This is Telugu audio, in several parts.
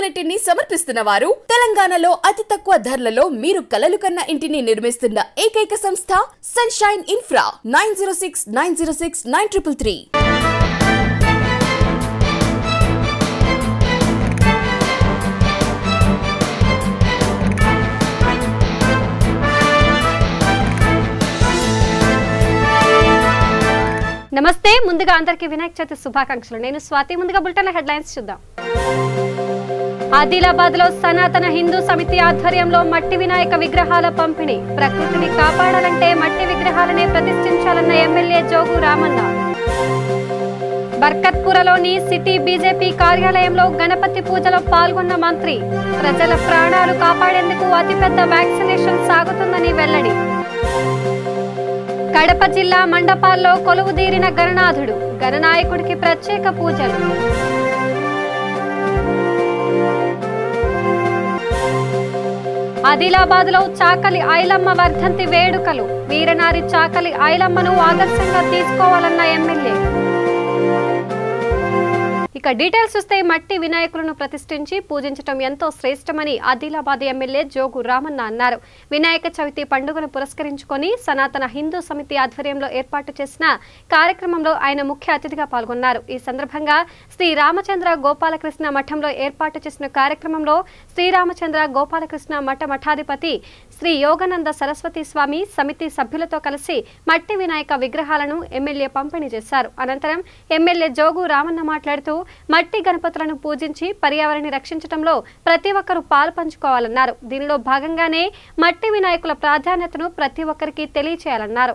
యూనిట్ ని సమర్పిస్తున్న వారు తెలంగాణలో అతి తక్కువ ధరలలో మీరు కలలు కన్న ఇంటిని నిర్మిస్తున్న ఏకైక సంస్థ సన్షైన్ ఇన్ఫ్రా 9069069333. నమస్తే ముందుగా అందరికీ వినాయక చవితి శుభాకాంక్షలు. నేను స్వాతి. ముందుగా బులెటిన్ హెడ్లైన్స్ చూద్దాం. ఆదిలాబాద్ లో సనాతన హిందూ సమితి ఆధ్వర్యంలో మట్టి వినాయక విగ్రహాల పంపిణీ. ప్రకృతిని కాపాడాలంటే మట్టి విగ్రహాలనే ప్రతిష్ఠించాలన్న ఎమ్మెల్యే జోగు రామన్న. బర్కత్పురలోని సిటీ బీజేపీ కార్యాలయంలో గణపతి పూజలో పాల్గొన్న మంత్రి. ప్రజల ప్రాణాలు కాపాడేందుకు అతిపెద్ద వ్యాక్సినేషన్ సాగుతుందని వెల్లడి. కడప జిల్లా మండపాల్లో కొలువుదీరిన గణనాథుడు. గణనాయకుడికి ప్రత్యేక పూజలు. ఆదిలాబాద్ లో చాకలి ఐలమ్మ వర్ధంతి వేడుకలు. వీరనారి చాకలి ఐలమ్మను ఆదర్శంగా తీసుకోవాలన్న ఎమ్మెల్యే. ఇక డీటెయిల్స్ చూస్తే మట్టి వినాయకులను ప్రతిష్ఠించి పూజించడం ఎంతో శ్రేష్టమని ఆదిలాబాద్ ఎమ్మెల్యే జోగు రామన్న అన్నారు. వినాయక చవితి పండుగను పురస్కరించుకొని సనాతన హిందూ సమితి ఆధ్వర్యంలో ఏర్పాటు చేసిన కార్యక్రమంలో ఆయన ముఖ్య అతిథిగా పాల్గొన్నారు. ఈ సందర్భంగా శ్రీ రామచంద్ర గోపాలకృష్ణ మఠంలో ఏర్పాటు చేసిన కార్యక్రమంలో శ్రీరామచంద్ర గోపాలకృష్ణ మఠ మఠాధిపతి శ్రీ యోగానంద సరస్వతి స్వామి సమితి సభ్యులతో కలిసి మట్టి వినాయక విగ్రహాలను ఎమ్మెల్యే పంపిణీ చేశారు. అనంతరం ఎమ్మెల్యే జోగు రామన్న మాట్లాడుతూ మట్టి గణపతులను పూజించి పర్యావరణాన్ని రక్షించడంలో ప్రతి ఒక్కరూ పాలు పంచుకోవాలన్నారు. దీనిలో భాగంగానే మట్టి వినాయకుల ప్రాధాన్యతను ప్రతి ఒక్కరికి తెలియచేయాలన్నారు.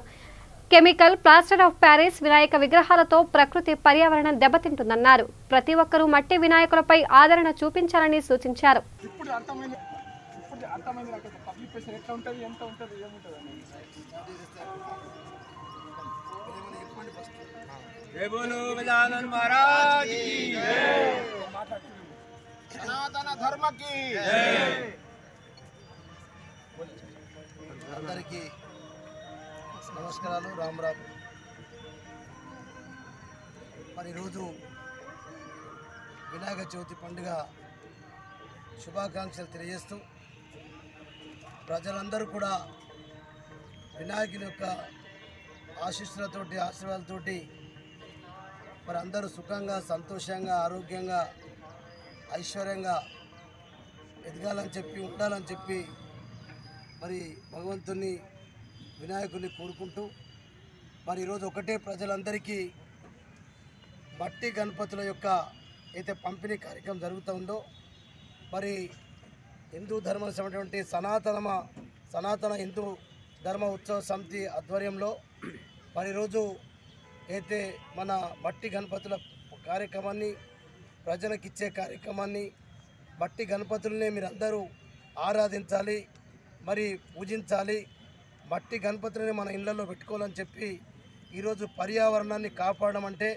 Chemical plaster of Paris Vinayaka విగ్రహాలతో ప్రకృతి పర్యావరణం దెబ్బతింటుందన్నారు. ప్రతి ఒక్కరూ మట్టి వినాయకులపై ఆదరణ చూపించాలని సూచించారు. जय बोलो गजानन महाराज की जय, सनातन धर्म की जय. అందరికీ నమస్కారాలు, రామ్ రామ్. మరి ఈరోజు వినాయక చవితి పండుగ శుభాకాంక్షలు తెలియజేస్తూ ప్రజలందరూ కూడా వినాయకుని యొక్క ఆశీస్సులతోటి ఆశీర్వాదాలతోటి మరి అందరూ సుఖంగా, సంతోషంగా, ఆరోగ్యంగా, ఐశ్వర్యంగా ఎదగాలని చెప్పి, ఉండాలని చెప్పి మరి భగవంతుని వినాయకుని కోరుకుంటూ మరి ఈరోజు ఒకటే ప్రజలందరికీ మట్టి గణపతుల యొక్క అయితే పంపిణీ కార్యక్రమం జరుగుతుందో మరి హిందూ ధర్మం సంబంధించినటువంటి సనాతన హిందూ ధర్మ ఉత్సవ సమితి ఆధ్వర్యంలో మరి ఈరోజు అయితే మన మట్టి గణపతుల కార్యక్రమాన్ని, ప్రజలకు ఇచ్చే కార్యక్రమాన్ని, మట్టి గణపతులనే మీరందరూ ఆరాధించాలి, మరి పూజించాలి, మట్టి గణపతులని మన ఇళ్లలో పెట్టుకోవాలని చెప్పి ఈరోజు పర్యావరణాన్ని కాపాడడం అంటే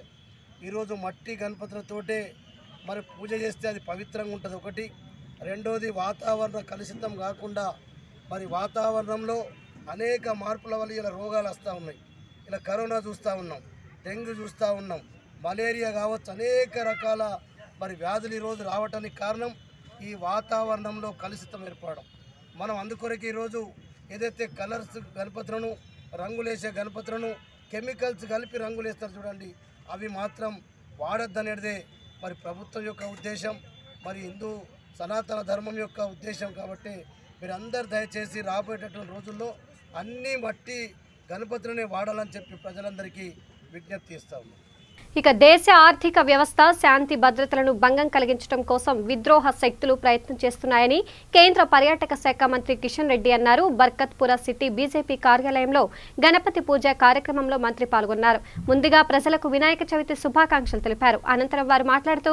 ఈరోజు మట్టి గణపతులతోటే మరి పూజ చేస్తే అది పవిత్రంగా ఉంటుంది. ఒకటి. రెండోది వాతావరణ కలుషితం కాకుండా మరి వాతావరణంలో అనేక మార్పుల వల్ల ఇలా రోగాలు వస్తూ ఉన్నాయి. ఇలా కరోనా చూస్తూ ఉన్నాం, డెంగ్యూ చూస్తూ ఉన్నాం, మలేరియా కావచ్చు, అనేక రకాల మరి వ్యాధులు ఈరోజు రావటానికి కారణం ఈ వాతావరణంలో కలుషితం ఏర్పడడం. మనం అందుకొరకు ఈరోజు ఏదైతే కలర్స్ గణపతులను, రంగులేసే గణపతులను కెమికల్స్ కలిపి రంగులు వేస్తారు చూడండి, అవి మాత్రం వాడొద్దనేదే మరి ప్రభుత్వం యొక్క ఉద్దేశం, మరి హిందూ సనాతన ధర్మం యొక్క ఉద్దేశం. కాబట్టి మీరందరూ దయచేసి రాబోయేటటువంటి రోజుల్లో అన్ని మట్టి గణపతులనే వాడాలని చెప్పి ప్రజలందరికీ విజ్ఞప్తి చేస్తా ఉన్నాం. ఇక దేశ ఆర్థిక వ్యవస్థ శాంతి భద్రతలను భంగం కలిగించడం కోసం విద్రోహ శక్తులు ప్రయత్నం చేస్తున్నాయని కేంద్ర పర్యాటక శాఖ మంత్రి కిషన్ రెడ్డి అన్నారు. బర్కత్పుర సిటీ బీజేపీ కార్యాలయంలో గణపతి పూజ కార్యక్రమంలో మంత్రి పాల్గొన్నారు. ముందుగా ప్రజలకు వినాయక చవితి శుభాకాంక్షలు తెలిపారు. అనంతరం వారు మాట్లాడుతూ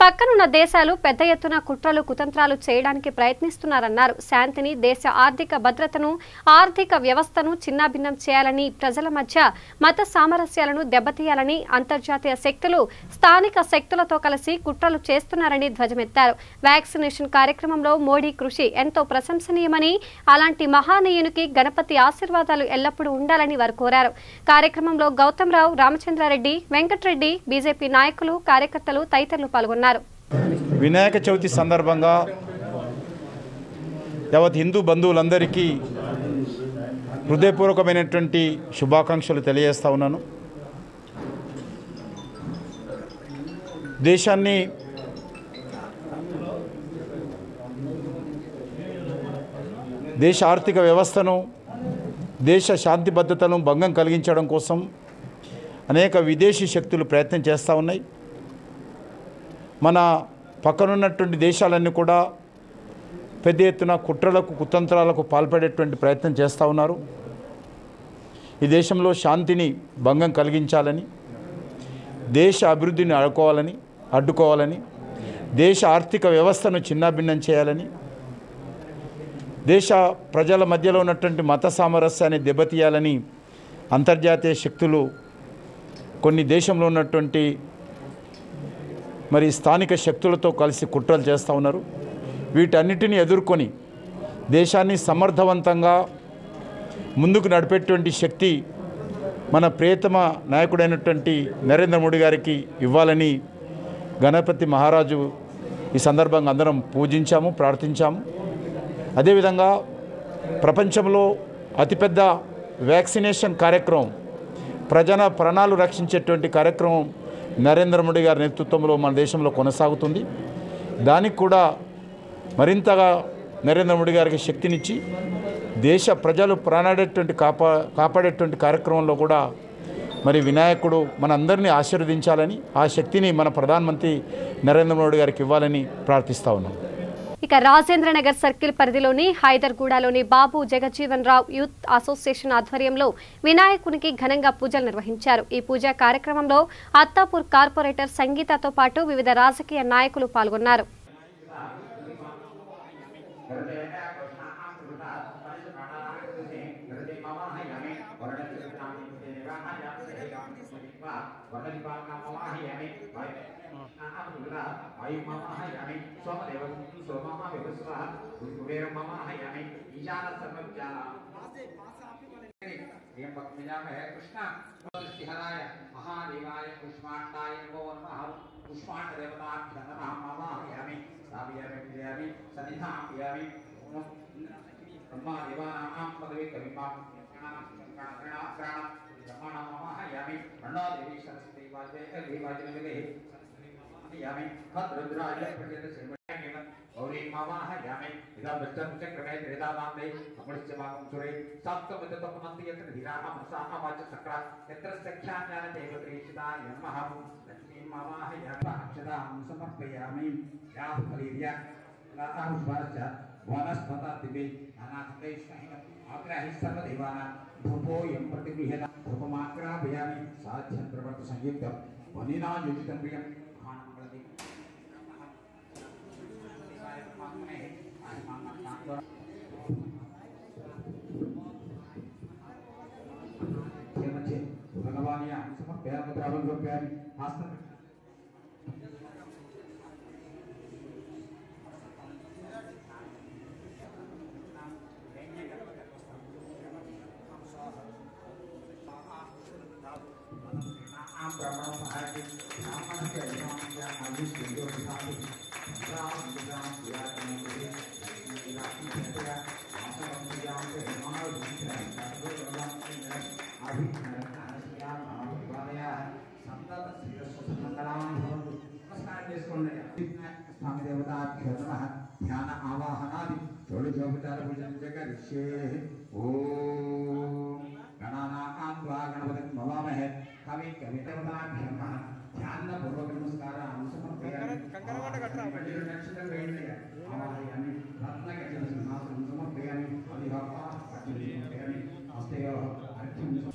పక్కనున్న దేశాలు పెద్ద ఎత్తున కుట్రలు కుతంత్రాలు చేయడానికి ప్రయత్నిస్తున్నారన్నారు. శాంతిని, దేశ ఆర్థిక భద్రతను, ఆర్థిక వ్యవస్థను చిన్నాభిన్నం చేయాలని, ప్రజల మధ్య మత సామరస్యాలను దెబ్బతీయాలని అంతర్జాతీయ శక్తులు స్థానిక శక్తులతో కలిసి కుట్రలు చేస్తున్నారని ధ్వజమెత్తారు. వ్యాక్సినేషన్ కార్యక్రమంలో మోడీ కృషి ఎంతో ప్రశంసనీయమని, అలాంటి మహానీయునికి గణపతి ఆశీర్వాదాలు ఎల్లప్పుడూ ఉండాలని వారు కోరారు. కార్యక్రమంలో గౌతమ్ రావు, రామచంద్రారెడ్డి, వెంకటరెడ్డి, బీజేపీ నాయకులు, కార్యకర్తలు తదితరులు పాల్గొన్నారు. వినాయక చవితి సందర్భంగా యావత్ హిందూ బంధువులందరికీ హృదయపూర్వకమైనటువంటి శుభాకాంక్షలు తెలియజేస్తా ఉన్నాను. దేశాన్ని దేశ ఆర్థిక వ్యవస్థను, దేశ శాంతి భద్రతను భంగం కలిగించడం కోసం అనేక విదేశీ శక్తులు ప్రయత్నం చేస్తూ ఉన్నాయి. మన పక్కనున్నటువంటి దేశాలన్నీ కూడా పెద్ద ఎత్తున కుట్రలకు కుతంత్రాలకు పాల్పడేటువంటి ప్రయత్నం చేస్తూ ఉన్నారు. ఈ దేశంలో శాంతిని భంగం కలిగించాలని, దేశ అభివృద్ధిని అడ్డుకోవాలని, దేశ ఆర్థిక వ్యవస్థను చిన్నాభిన్నం చేయాలని, దేశ ప్రజల మధ్యలో ఉన్నటువంటి మత సామరస్యాన్ని దెబ్బతీయాలని అంతర్జాతీయ శక్తులు కొన్ని దేశంలో ఉన్నటువంటి స్థానిక శక్తులతో కలిసి కుట్రలు చేస్తూ ఉన్నారు. వీటన్నిటిని ఎదుర్కొని దేశాన్ని సమర్థవంతంగా ముందుకు నడిపేటువంటి శక్తి మన ప్రియతమ నాయకుడైనటువంటి నరేంద్ర మోడీ గారికి ఇవ్వాలని గణపతి మహారాజు ఈ సందర్భంగా అందరం పూజించాము, ప్రార్థించాము. అదేవిధంగా ప్రపంచంలో అతిపెద్ద వ్యాక్సినేషన్ కార్యక్రమం, ప్రజల ప్రాణాలు రక్షించేటువంటి కార్యక్రమం నరేంద్ర మోడీ గారి నేతృత్వంలో మన దేశంలో కొనసాగుతుంది. దానికి కూడా మరింతగా నరేంద్ర మోడీ గారికి శక్తినిచ్చి దేశ ప్రజలు కాపాడేటువంటి కార్యక్రమంలో కూడా వినాయకుడు మనందరినీ ఆశీర్వదించాలని, ఆ శక్తిని మన ప్రధానమంత్రి నరేంద్ర మోడీ గారికి ఇవ్వాలని ప్రార్థిస్తా ఉన్నాం. ఇక రాజేంద్రనగర్ సర్కిల్ పరిధిలోని హైదర్గూడలోని బాబు జగజ్జీవన్ రావు యూత్ అసోసియేషన్ ఆధ్వర్యంలో వినాయకునికి ఘనంగా పూజలు నిర్వహించారు. ఈ పూజా కార్యక్రమంలో అత్తాపూర్ కార్పొరేటర్ సంగీతతో పాటు వివిధ రాజకీయ నాయకులు పాల్గొన్నారు.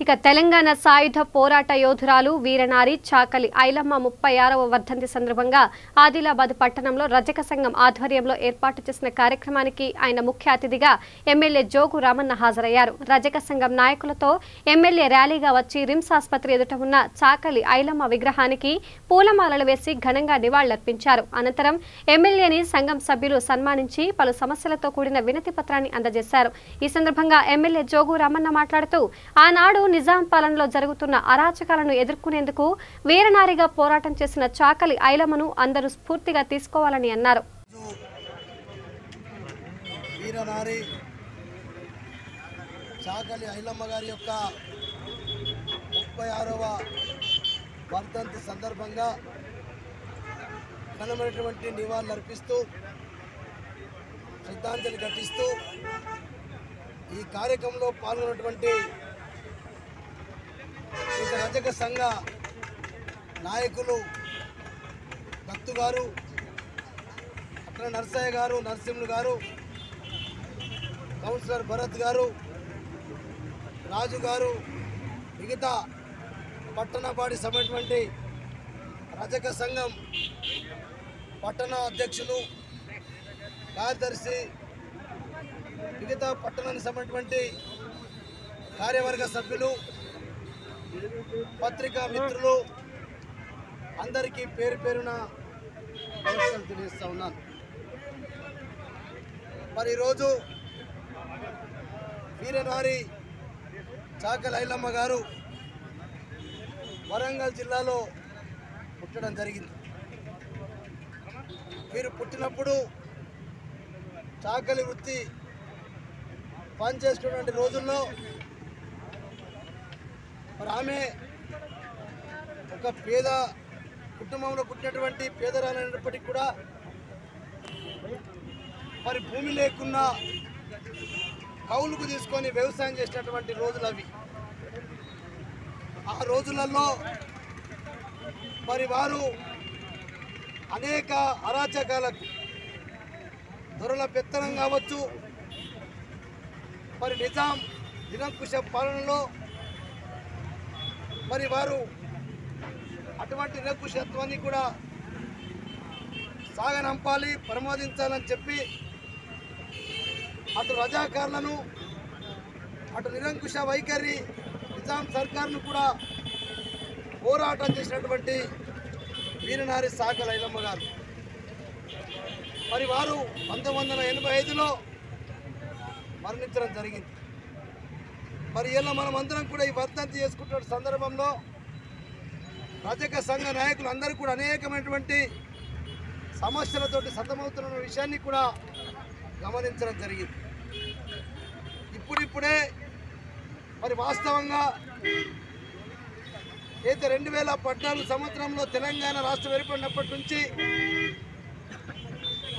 ఇక తెలంగాణ సాయుధ పోరాట యోధురాలు వీరనారి చాకలి ఐలమ్మ 36వ వర్ధంతి సందర్భంగా ఆదిలాబాద్ పట్టణంలో రజక సంఘం ఆధ్వర్యంలో ఏర్పాటు చేసిన కార్యక్రమానికి ఆయన ముఖ్య అతిథిగా ఎమ్మెల్యే జోగు రామన్న హాజరయ్యారు. రజక సంఘం నాయకులతో ఎమ్మెల్యే ర్యాలీగా వచ్చి రిమ్స్ ఆసుపత్రి ఎదుట ఉన్న చాకలి ఐలమ్మ విగ్రహానికి పూలమాలలు వేసి ఘనంగా నివాళులర్పించారు. అనంతరం ఎమ్మెల్యేని సంఘం సభ్యులు సన్మానించి పలు సమస్యలతో కూడిన వినతి పత్రాన్ని అందజేశారు. ఈ సందర్భంగా ఎమ్మెల్యే జోగు రామన్న మాట్లాడుతూ ఆనాడు నిజాం పాలనలో జరుగుతున్న అరాచకాలను ఎదుర్కొనేందుకు వీరనారిగా పోరాటం చేసిన చాకలి ఐలమ్మను అందరూ స్ఫూర్తిగా తీసుకోవాలని అన్నారు. వీరనారి చాకలి ఐలమ్మ గారి యొక్క 36వ వర్ధంతి సందర్భంగా ఘనమైనటువంటి నివాళులు అర్పిస్తూ శ్రద్ధాంజలి ఘటిస్తూ ఈ కార్యక్రమంలో పాల్గొన్నటువంటి వివిధ రజక సంఘ నాయకులు దత్తు గారు, అక్కడ నర్సయ్య గారు, నరసింహులు గారు, కౌన్సిలర్ భరత్ గారు, రాజు గారు, మిగతా పట్టణపాడి సమైనటువంటి రజక సంఘం పట్టణ అధ్యక్షులు, కార్యదర్శి, మిగతా పట్టణానికి సంబంధించినటువంటి కార్యవర్గ సభ్యులు, పత్రికా మిత్రులు అందరికీ పేరు పేరున నమస్కారం తెలియజేస్తూ ఉన్నాను. మరి ఈరోజు వీరనారి చాకలి ఐలమ్మ గారు వరంగల్ జిల్లాలో పుట్టడం జరిగింది. వీరు పుట్టినప్పుడు చాకలి వృత్తి పనిచేసుకున్నటువంటి రోజుల్లో మరి ఆమె ఒక పేద కుటుంబంలో పుట్టినటువంటి పేదరాలైనప్పటికీ కూడా మరి భూమి లేకున్నా కౌలుకు తీసుకొని వ్యవసాయం చేసినటువంటి రోజులు అవి. ఆ రోజులలో మరి వారు అనేక అరాచకాలకు, దొరల పెత్తనం కావచ్చు, మరి నిజాం నిరంకుశ పాలనలో మరి వారు అటువంటి నిరంకుశత్వాన్ని కూడా సాగనంపాలి, ప్రమోదించాలని చెప్పి అటు రజాకారులను, అటు నిరంకుశ వైఖరి నిజాం సర్కార్ను కూడా పోరాటం చేసినటువంటి వీరనారి చాకలి ఐలమ్మ గారు. మరి వారు 1985లో మరణించడం జరిగింది. మరి ఇలా మనం అందరం కూడా ఈ వర్ధంతి చేసుకుంటున్న సందర్భంలో రజక సంఘ నాయకులు అందరూ కూడా అనేకమైనటువంటి సమస్యలతోటి సతమవుతున్న విషయాన్ని కూడా గమనించడం జరిగింది. ఇప్పుడిప్పుడే మరి వాస్తవంగా అయితే 2014 సంవత్సరంలో తెలంగాణ రాష్ట్రం ఏర్పడినప్పటి నుంచి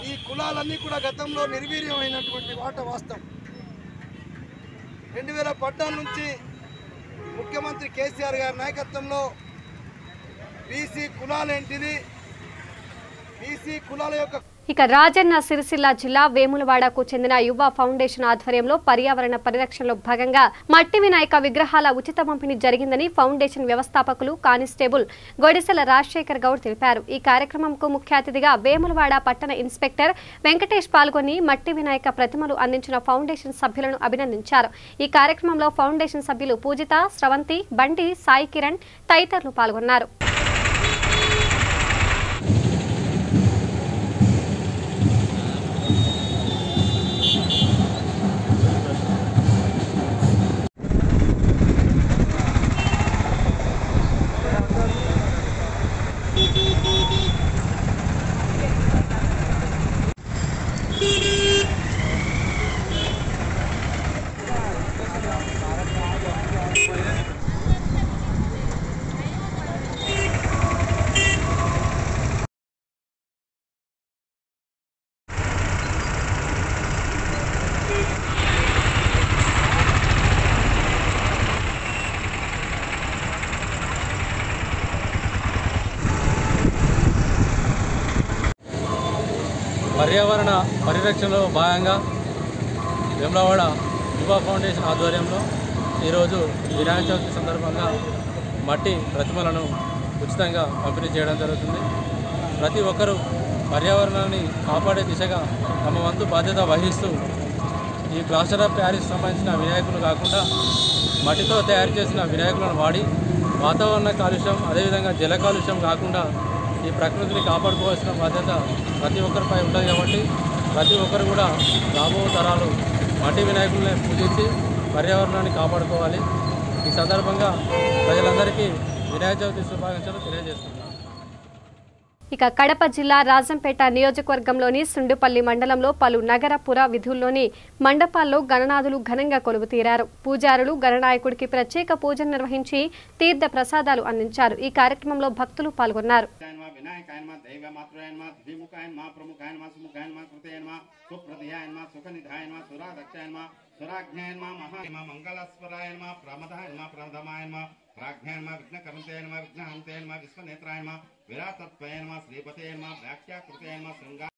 ఈ కులాలన్నీ కూడా గతంలో నిర్వీర్యమైనటువంటి మాట వాస్తవం. 2014 నుంచి ముఖ్యమంత్రి కేసీఆర్ గారి నాయకత్వంలో బీసీ కులాలేంటిది, బీసీ కులాల యొక్క ఇక రాజన్న సిరిసిల్ల జిల్లా వేములవాడకు చెందిన యువ ఫౌండేషన్ ఆధ్వర్యంలో పర్యావరణ పరిరక్షణలో భాగంగా మట్టి వినాయక విగ్రహాల ఉచిత పంపిణీ జరిగిందని ఫౌండేషన్ వ్యవస్థాపకులు కానిస్టేబుల్ గొడిసెల రాజశేఖర్ గౌడ్ తెలిపారు. ఈ కార్యక్రమంకు ముఖ్య అతిథిగా వేములవాడ పట్టణ ఇన్స్పెక్టర్ వెంకటేష్ పాల్గొని మట్టి వినాయక ప్రతిమలు అందించిన ఫౌండేషన్ సభ్యులను అభినందించారు. ఈ కార్యక్రమంలో ఫౌండేషన్ సభ్యులు పూజిత, స్రవంతి, బండి, సాయి కిరణ్ తదితరులు పాల్గొన్నారు. పర్యావరణ పరిరక్షణలో భాగంగా వేములవాడ యువ ఫౌండేషన్ ఆధ్వర్యంలో ఈరోజు వినాయక చవితి సందర్భంగా మట్టి ప్రతిమలను ఉచితంగా పంపిణీ చేయడం జరుగుతుంది. ప్రతి ఒక్కరూ పర్యావరణాన్ని కాపాడే దిశగా తమ వంతు బాధ్యత వహిస్తూ ఈ ప్లాస్టర్ ఆఫ్ ప్యారిస్ సంబంధించిన వినాయకులు కాకుండా మట్టితో తయారు చేసిన వినాయకులను వాడి వాతావరణ కాలుష్యం, అదేవిధంగా జల కాలుష్యం కాకుండా ఈ ప్రకృతిని కాపాడుకోవాల్సిన బాధ్యత ప్రతి ఒక్కరిపై ఉంటుంది. కాబట్టి ప్రతి ఒక్కరు కూడా రాబో తరాలు మట్టి వినాయకులనే పూజించి పర్యావరణాన్ని కాపాడుకోవాలి. ఈ సందర్భంగా ప్రజలందరికీ వినాయక చవితి శుభాకాంక్షలు తెలియజేస్తున్నాను. ఇక కడప జిల్లా రాజంపేట నియోజకవర్గంలోని సుండుపల్లి మండలంలో పలు నగర పుర విధుల్లోని మండపాల్లో గణనాథులు ఘనంగా కొలువుతీరారు. పూజారులు గణనాయకుడికి ప్రత్యేక పూజలు నిర్వహించి తీర్థ ప్రసాదాలు అందించారు. ఈ కార్యక్రమంలో భక్తులు పాల్గొన్నారు. प्राज्ञायन विघ्नकर्मतेन विघ्नहंतेन विश्वनेत्रायन विराटत्वयन श्रीपतेन व्याख्याकृतेन श्रृंगार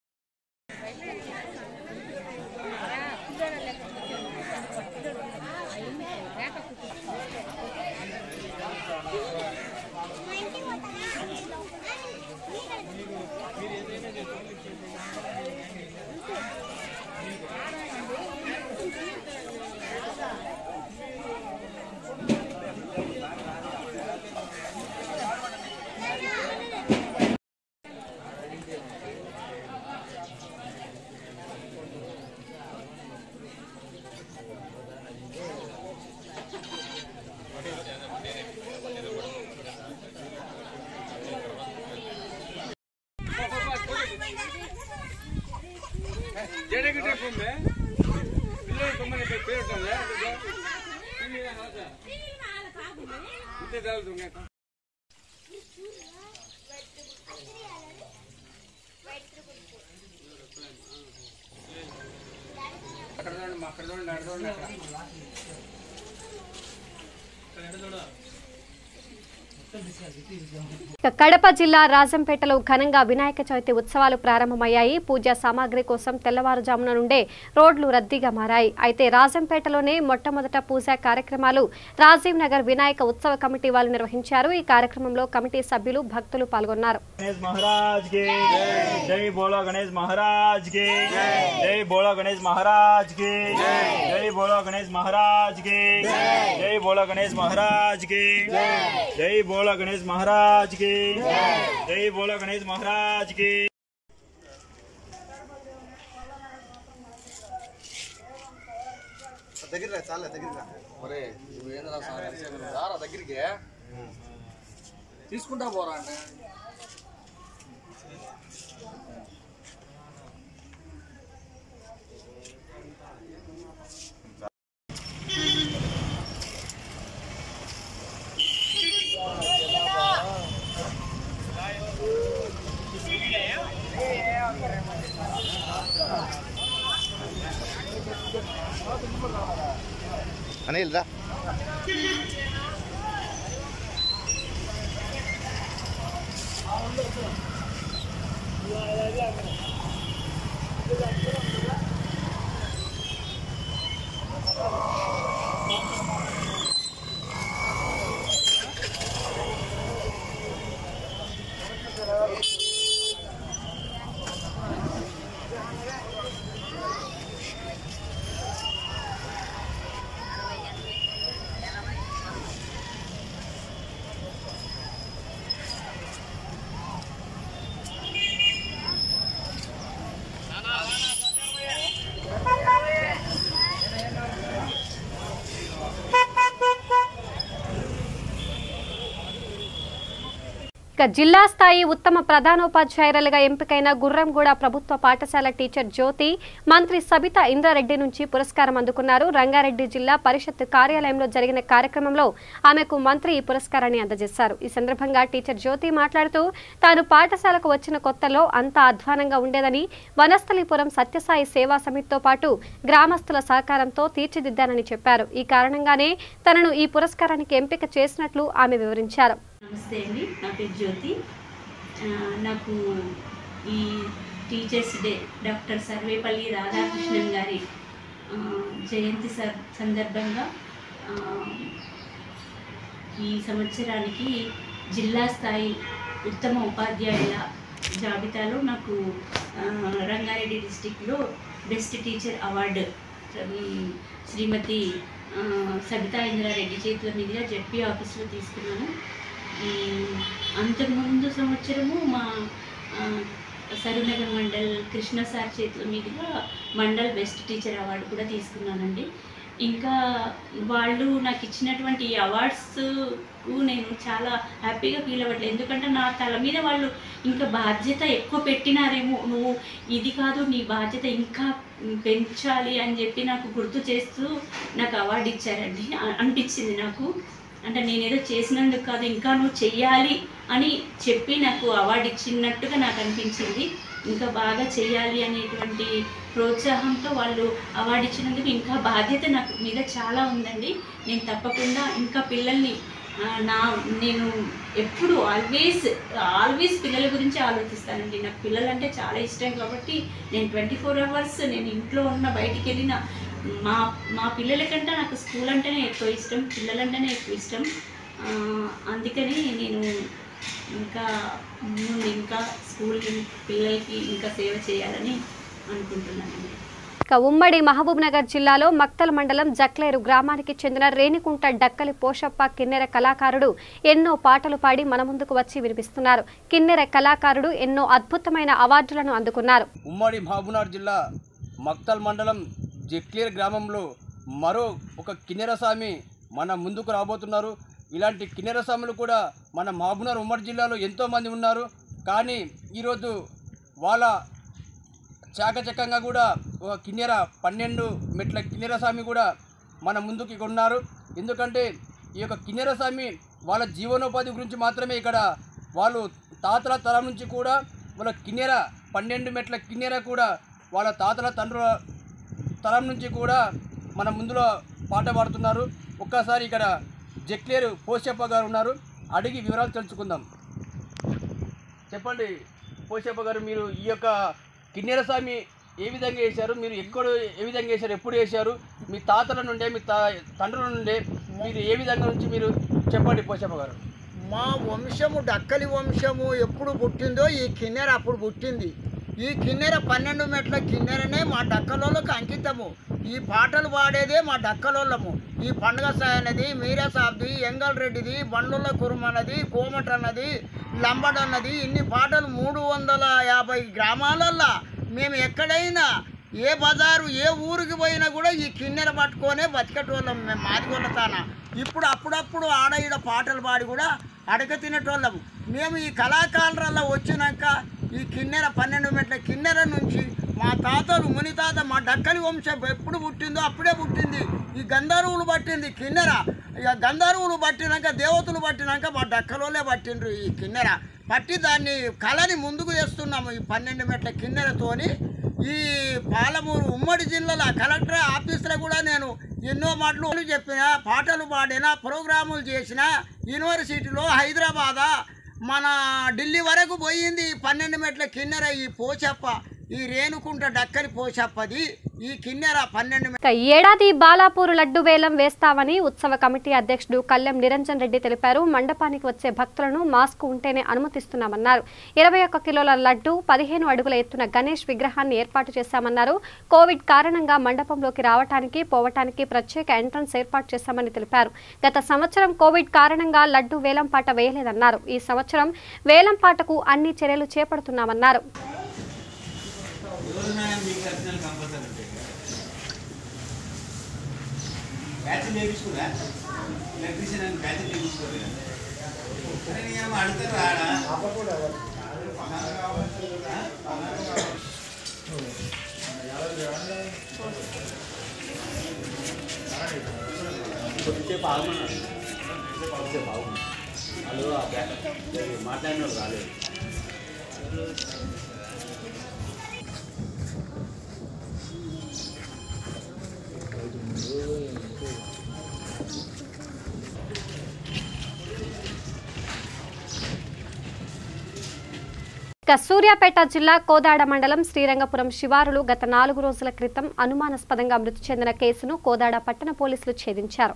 కడప జిల్లా రాజంపేటలో ఘనంగా వినాయక చవితి ఉత్సవాలు ప్రారంభమయ్యాయి. పూజా సామాగ్రి కోసం తెల్లవారుజామున నుండే రోడ్లు రద్దీగా మారాయి. అయితే రాజంపేటలోనే మొట్టమొదట పూజా కార్యక్రమాలు రాజీవ్ నగర్ వినాయక ఉత్సవ కమిటీ వాళ్ళు నిర్వహించారు. ఈ కార్యక్రమంలో కమిటీ సభ్యులు భక్తులు పాల్గొన్నారు. महाराज की जय बोलो गणेश महाराज की దగ్గర చాలా దగ్గర ఒరే నువ్వేంద్ర సార్ దగ్గరికి తీసుకుంటా పోరా అంటే अनिल रा జిల్లా స్థాయి ఉత్తమ ప్రధానోపాధ్యాయురాలుగా ఎంపికైన గుర్రంగూడ ప్రభుత్వ పాఠశాల టీచర్ జ్యోతి మంత్రి సబితా ఇంద్రారెడ్డి నుంచి పురస్కారం అందుకున్నారు. రంగారెడ్డి జిల్లా పరిషత్ కార్యాలయంలో జరిగిన కార్యక్రమంలో ఆమెకు మంత్రి ఈ పురస్కారాన్ని అందజేశారు. ఈ సందర్భంగా టీచర్ జ్యోతి మాట్లాడుతూ తాను పాఠశాలకు వచ్చిన కొత్తలో అంతా అధ్వానంగా ఉండేదని, వనస్థలిపురం సత్యసాయి సేవా సమితితో పాటు గ్రామస్తుల సహకారంతో తీర్చిదిద్దానని చెప్పారు. ఈ కారణంగానే తనను ఈ పురస్కారానికి ఎంపిక చేసినట్లు ఆమె వివరించారు. నమస్తే అండి, నా పేరు జ్యోతి. నాకు ఈ teachers day doctor Sarvepalli Radhakrishnan గారి జయంతి సందర్భంగా ఈ సంవత్సరానికి జిల్లా స్థాయి ఉత్తమ ఉపాధ్యాయుల జాబితాలో నాకు రంగారెడ్డి డిస్టిక్లో బెస్ట్ టీచర్ అవార్డు శ్రీమతి సబితా ఇంద్రారెడ్డి చేతుల మీదుగా జెడ్పీ ఆఫీస్లో తీసుకున్నాను. అంతకుముందు సంవత్సరము మా సరూనగర్ మండల్ కృష్ణ సార్ చేతుల మీదుగా మండల్ బెస్ట్ టీచర్ అవార్డు కూడా తీసుకున్నానండి. ఇంకా వాళ్ళు నాకు ఇచ్చినటువంటి అవార్డ్స్ నేను చాలా హ్యాపీగా ఫీల్ అవ్వట్లేదు. ఎందుకంటే నా తల మీద వాళ్ళు ఇంకా బాధ్యత ఎక్కువ పెట్టినారేమో, నువ్వు ఇది కాదు నీ బాధ్యత ఇంకా పెంచాలి అని చెప్పి నాకు గుర్తు చేస్తూ నాకు అవార్డు ఇచ్చారండి. అనిపించింది నాకు, అంటే నేనేదో చేసినందుకు కాదు ఇంకా నువ్వు చెయ్యాలి అని చెప్పి నాకు అవార్డు ఇచ్చినట్టుగా నాకు అనిపించింది. ఇంకా బాగా చెయ్యాలి అనేటువంటి ప్రోత్సాహంతో వాళ్ళు అవార్డు ఇచ్చినందుకు ఇంకా బాధ్యత నాకు మీద చాలా ఉందండి. నేను తప్పకుండా ఇంకా పిల్లల్ని నేను ఎప్పుడు ఆల్వేస్ పిల్లల గురించి ఆలోచిస్తానండి. నాకు పిల్లలంటే చాలా ఇష్టం కాబట్టి నేను 24 hours నేను ఇంట్లో ఉన్న బయటికి వెళ్ళిన మా పిల్లల కంటే నాకు స్కూల్ అంటేనే ఎక్కువ ఇష్టం, పిల్లలంటేనే ఎక్కువ ఇష్టం. అందుకని నేను ఇంకా స్కూల్ పిల్లలకి ఇంకా సేవ చేయాలని అనుకుంటున్నాను. ఉమ్మడి మహబూబ్ నగర్ జిల్లాలో మక్తల్ మండలం జక్లేరు గ్రామానికి చెందిన రేణికుంట డక్కలి పోషప్ప కిన్నెర కళాకారుడు ఎన్నో పాటలు పాడి మన ముందుకు వచ్చి వినిపిస్తున్నారు. కిన్నెర కళాకారుడు ఎన్నో అద్భుతమైన అవార్డులను అందుకున్నారు. ఉమ్మడి మహబూబ్ నగర్ జిల్లా మక్తల్ మండలం జక్లేరు గ్రామంలో మరో ఒక కిన్నెర స్వామి మన ముందుకు రాబోతున్నారు. ఇలాంటి కిన్నెర స్వాములు కూడా మన మహబూబ్ నగర్ ఉమ్మడి జిల్లాలో ఎంతోమంది ఉన్నారు. కానీ ఈరోజు వాళ్ళ చాకచక్యంగా కూడా ఒక కిన్నెర 12 మెట్ల కిన్నెర స్వామి కూడా మన ముందుకి ఉన్నారు. ఎందుకంటే ఈ యొక్క కిన్నెర స్వామి వాళ్ళ జీవనోపాధి గురించి మాత్రమే ఇక్కడ వాళ్ళు తాతల తరం నుంచి కూడా వాళ్ళ కిన్నెర 12 మెట్ల కిన్నెర కూడా వాళ్ళ తాతల తండ్రుల తరం నుంచి కూడా మన ముందులో పాట పాడుతున్నారు. ఒక్కసారి ఇక్కడ జక్లేరు పోషప్ప గారు ఉన్నారు, అడిగి వివరాలు తెలుసుకుందాం. చెప్పండి పోషప్ప గారు, మీరు ఈ యొక్క కిన్నెర స్వామి ఏ విధంగా వేశారు, మీరు ఎక్కడ ఏ విధంగా వేశారు, ఎప్పుడు వేశారు, మీ తాతల నుండే మీ తండ్రుల నుండే మీరు ఏ విధంగా నుంచి మీరు చెప్పండి పోషప్ప గారు. మా వంశము డక్కలి వంశము ఎప్పుడు పుట్టిందో ఈ కిన్నెర అప్పుడు పుట్టింది. ఈ కిన్నెర 12 మెట్ల కిన్నెరనే మా డక్కలోళ్ళకు అంకితము. ఈ పాటలు పాడేదే మా డక్కలోళ్ళము. ఈ పండుగ సాయనది, మీరసాబ్ది, ఎంగల్ రెడ్డిది, బండ్ల కురుమన్నది, కోమట అన్నది, లంబడ్ అన్నది, ఇన్ని పాటలు 350 గ్రామాలల్లో మేము ఎక్కడైనా ఏ బజారు ఏ ఊరికి పోయినా కూడా ఈ కిన్నెర పట్టుకొనే బతికేటోళ్ళం మేము. మాదిగొల్లతాన ఇప్పుడు అప్పుడప్పుడు ఆడ ఈడ పాటలు పాడి కూడా అడగ తినేటోళ్ళము మేము. ఈ కళాకారులలో వచ్చినాక ఈ కిన్నెర 12 మెట్ల కిన్నెర నుంచి మా తాతలు మునితాత మా డక్కలి వంశం ఎప్పుడు పుట్టిందో అప్పుడే పుట్టింది. ఈ గంధర్వులు పట్టింది కిన్నెర. ఇక గంధర్వులు పట్టినాక దేవతలు పట్టినాక మా డక్కలోనే పట్టిండ్రు ఈ కిన్నెర. పట్టి దాన్ని కళని ముందుకు తెస్తున్నాము. ఈ 12 మెట్ల కిన్నెరతోని ఈ పాలమూరు ఉమ్మడి జిల్లాలో కలెక్టర్ ఆఫీసులో కూడా నేను ఎన్నో మాటలు చెప్పిన, పాటలు పాడిన, ప్రోగ్రాములు చేసిన. యూనివర్సిటీలో హైదరాబాద్ మన ఢిల్లీ వరకు పోయింది 12 మెట్ల కిన్నెర. ఈ పోచప్ప ఈ రేణుకుంట డక్కలి పోషప్పది ఈ కిన్నెర 12 ఏడాది బాలాపూర్ లడ్డు వేలం వేస్తామని ఉత్సవ కమిటీ అధ్యక్షుడు కల్లెం నిరంజన్ రెడ్డి తెలిపారు. మండపానికి వచ్చే భక్తులను మాస్క్ ఉంటేనే అనుమతిస్తున్నామన్నారు. 21 కిలోల లడ్డు, 15 అడుగుల ఎత్తున గణేష్ విగ్రహాన్ని ఏర్పాటు చేశామన్నారు. కోవిడ్ కారణంగా మండపంలోకి రావటానికి పోవటానికి ప్రత్యేక ఎంట్రన్స్ ఏర్పాటు చేశామని తెలిపారు. గత సంవత్సరం కోవిడ్ కారణంగా లడ్డు వేలం పాట వేయలేదన్నారు. ఈ సంవత్సరం వేలం పాటకు అన్ని చర్యలు చేపడుతున్నామన్నారు. బ్యాచ్ నేర్చుకున్నా ఎలక్ట్రీషియన్ అని బ్యాచ్ నేర్చుకోలేదు. నేను అడుగుతారు రాడా కొద్దిసేపు ఆగమన్నాడు. కొద్దిసేపు ఆగు వాళ్ళు మాట్లాడిన వాళ్ళు రాలేదు. సూర్యాపేట జిల్లా కోదాడ మండలం శ్రీరంగపురం శివారులు గత 4 రోజుల క్రితం అనుమానాస్పదంగా మృతి చెందిన కేసును కోదాడ పట్టణ పోలీసులు ఛేదించారు.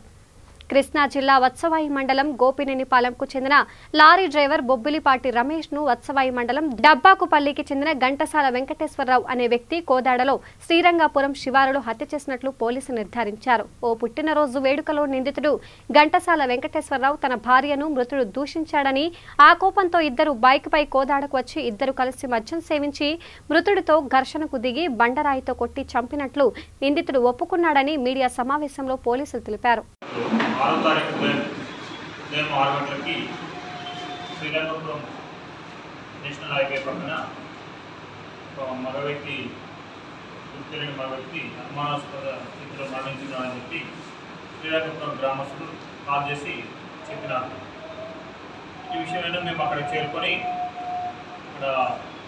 కృష్ణా జిల్లా వత్సవాయి మండలం గోపినేనిపాలెంకు చెందిన లారీ డ్రైవర్ బొబ్బిలిపాటి రమేష్ ను వత్సవాయి మండలం డబ్బాకుపల్లికి చెందిన ఘంటసాల వెంకటేశ్వరరావు అనే వ్యక్తి కోదాడలో శ్రీరంగపురం శివారులో హత్య చేసినట్లు పోలీసులు నిర్ధారించారు. ఓ పుట్టినరోజు వేడుకలో నిందితుడు ఘంటసాల వెంకటేశ్వరరావు తన భార్యను మృతుడు దూషించాడని, ఆ కోపంతో ఇద్దరు బైక్ పై కోదాడకు వచ్చి ఇద్దరు కలిసి మద్యం సేవించి మృతుడితో ఘర్షణకు దిగి బండరాయితో కొట్టి చంపినట్లు నిందితుడు ఒప్పుకున్నాడని మీడియా సమావేశంలో పోలీసులు తెలిపారు. 6వ తారీఖు ఉదయం 6 గంటలకి శ్రీరంగపురం నేషనల్ హైవే పక్కన ఒక మగ వ్యక్తి అనుమానాస్పద స్థితిలో మరణించినాడని చెప్పి శ్రీరంగపురం గ్రామస్తులు కాల్ చేసి చెప్పినారు. ఈ విషయమైనా మేము అక్కడికి చేరుకొని అక్కడ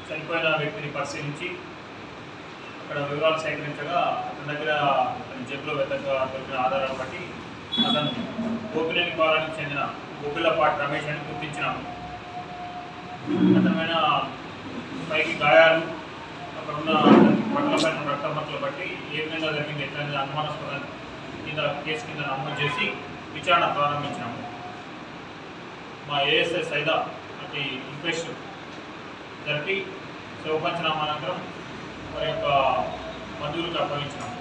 చనిపోయిన వ్యక్తిని పరిశీలించి అక్కడ వివరాలు సేకరించగా అతని దగ్గర జబ్బులో వెతగా దొరికిన ఆధారాలు బట్టి అతను గోపినేనిపాలెంకి చెందిన బొబ్బిలపాటి రమేష్ అని గుర్తించినాము. అతని పైకి గాయాలు, అక్కడ ఉన్న బట్టలపైన రక్తమత్తలు బట్టి ఏ విధంగా జరిగింది ఎట్లనేది అనుమానాస్పద కింద కేసు కింద నమోదు చేసి విచారణ ప్రారంభించినాము. మా ఏఎస్ఐ సైదా అటు ఇంక్వెస్ట్ జరిపి శవపంచనామా అనంతరం వారి యొక్క బంధువులకు అప్పగించినాము.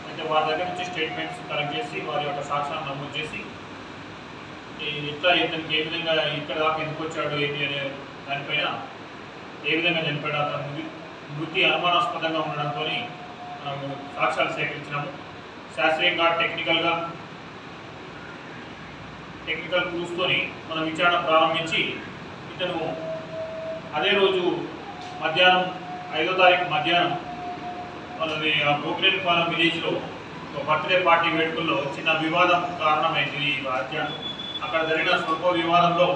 అయితే వారి దగ్గర నుంచి స్టేట్మెంట్స్ కలెక్ట్ చేసి వారి యొక్క సాక్ష్యాలను నమోదు చేసి ఎట్లా ఇతనికి ఏ విధంగా ఇక్కడ దాకా ఎందుకు వచ్చాడు ఏంటి అనే దానిపైన ఏ విధంగా చనిపోయాడు, అతను మృతి అనుమానాస్పదంగా ఉండడంతో సాక్ష్యాలు సేకరించినాము. శాస్త్రీయంగా టెక్నికల్ ప్రూఫ్తోని మనం విచారణ ప్రారంభించి ఇతను అదే రోజు మధ్యాహ్నం 5వ తారీఖు మధ్యాహ్నం వాళ్ళది గోపినేనిపాలెం విలేజ్లో బర్త్డే పార్టీ వేడుకల్లో చిన్న వివాదం కారణమైంది ఈ హత్య. అక్కడ జరిగిన స్వల్ప వివాదంలో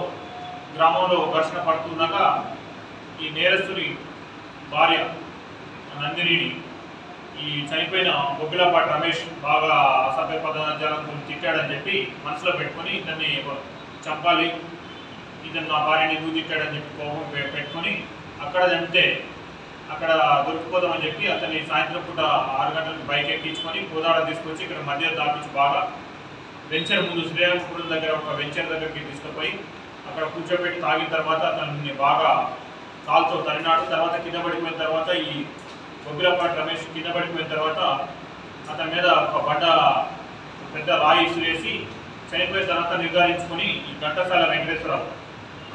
గ్రామంలో ఘర్షణ పడుతున్నాక ఈ నేరస్తుని భార్య నందినిని ఈ చనిపోయిన బొబ్బిలపాటి రమేష్ బాగా అసభ్య పదజాలంతో తిట్టాడని చెప్పి మనసులో పెట్టుకొని ఇతన్ని చంపాలి, ఇతను నా భార్యని ఎందుకు తిట్టాడని చెప్పి కోపం పెట్టుకొని అక్కడ చంపితే అక్కడ దొరికిపోదామని చెప్పి అతన్ని సాయంత్రం పూట 6 గంటలకు బైక్ ఎక్కించుకొని కోదాడ తీసుకొచ్చి ఇక్కడ మధ్య దాపించి బాగా వెంచర్ ముందు శ్రీరంగపురం దగ్గర ఒక వెంచర్ దగ్గరికి తీసుకుపోయి అక్కడ కూర్చోబెట్టి తాగిన తర్వాత అతన్ని బాగా కాలుతో తరినాడు. తర్వాత కింద పడిపోయిన తర్వాత ఈ బొబ్బిలపాటి రమేష్ కింద పడిపోయిన తర్వాత అతని మీద ఒక పెద్ద రాయి ఇసిరేసి చనిపోయిన తర్వాత నిర్ధారించుకొని ఈ ఘంటసాల వెంకటేశ్వరరావు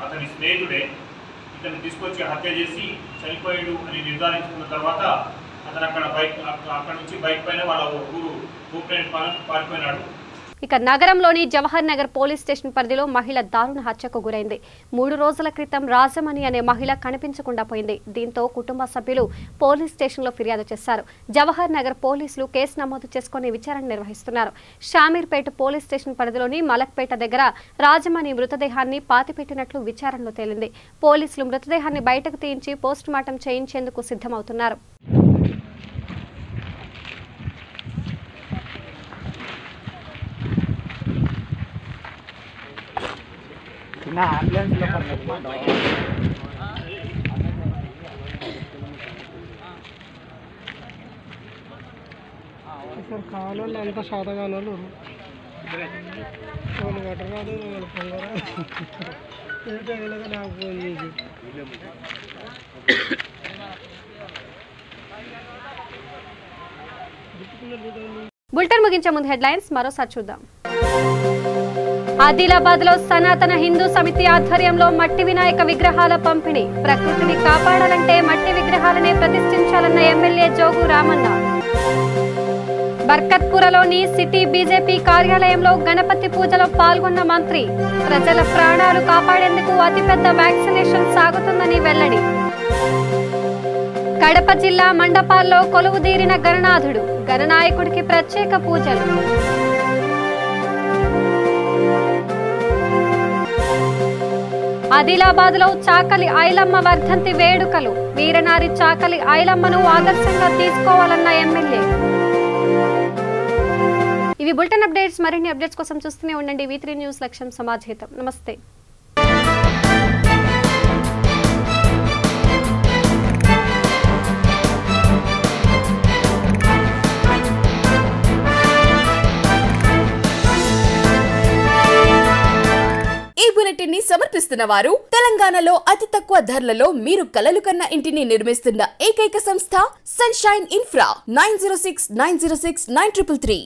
అతని స్నేహితుడే ఇతను తీసుకొచ్చి హత్య చేసి చనిపోయాడు అని నిర్ధారించుకున్న తర్వాత అతను అక్కడ నుంచి బైక్ పైన వాళ్ళ ఊరు గోపినేనిపాలెం పారిపోయినాడు. ఇక నగరంలోని జవహర్ నగర్ పోలీస్ స్టేషన్ పరిధిలో మహిళ దారుణ హత్యకు గురైంది. 3 రోజుల క్రితం రాజమణి అనే మహిళ కనిపించకుండా పోయింది. దీంతో కుటుంబ సభ్యులు పోలీస్ స్టేషన్లో ఫిర్యాదు చేశారు. జవహర్ నగర్ పోలీసులు కేసు నమోదు చేసుకుని విచారణ నిర్వహిస్తున్నారు. షామీర్పేట పోలీస్ స్టేషన్ పరిధిలోని మలక్పేట దగ్గర రాజమణి మృతదేహాన్ని పాతిపెట్టినట్లు విచారణలో తేలింది. పోలీసులు మృతదేహాన్ని బయటకు తీయించి పోస్టుమార్టం చేయించేందుకు సిద్ధమవుతున్నారు. సార్ కావాలండి అంత శాతగాను వాళ్ళు కట్టరాదు వాళ్ళు పొంగరా ఏ టైంలో నాకు ఫోన్ చేసి బులెటిన్ ముగించే ముందు హెడ్లైన్స్ మరోసారి చూద్దాం. ఆదిలాబాద్ లో సనాతన హిందూ సమితి ఆధ్వర్యంలో మట్టి వినాయక విగ్రహాల పంపిణీ. ప్రకృతిని కాపాడాలంటే మట్టి విగ్రహాలనే ప్రతిష్ఠించాలన్న ఎమ్మెల్యే జోగు రామన్న. బర్కత్పురలోని సిటీ బీజేపీ కార్యాలయంలో గణపతి పూజలో పాల్గొన్న మంత్రి. ప్రజల ప్రాణాలు కాపాడేందుకు అతిపెద్ద వ్యాక్సినేషన్ సాగుతుందని వెల్లడి. కడప జిల్లా మండపాల్లో కొలువుదీరిన గణనాథుడు. గణనాయకుడికి ప్రత్యేక పూజలు. ఆదిలాబాద్ లో చాకలి ఐలమ్మ వర్ధంతి వేడుకలు. వీరనారి చాకలి ఐలమ్మను ఆదర్శంగా తీసుకోవాలన్న ఎమ్మెల్యే. ఇవి బులెటిన్ అప్డేట్స్. మరిన్ని అప్డేట్స్ కోసం చూస్తూనే ఉండండి V3 న్యూస్. లక్ష్యం సమాజహితం. నమస్తే. సమర్పిస్తున్న వారు తెలంగాణలో అతి తక్కువ ధరలలో మీరు కలలు కన్న ఇంటిని నిర్మిస్తున్న ఏకైక సంస్థ సన్షైన్ ఇన్ఫ్రా 9069069333.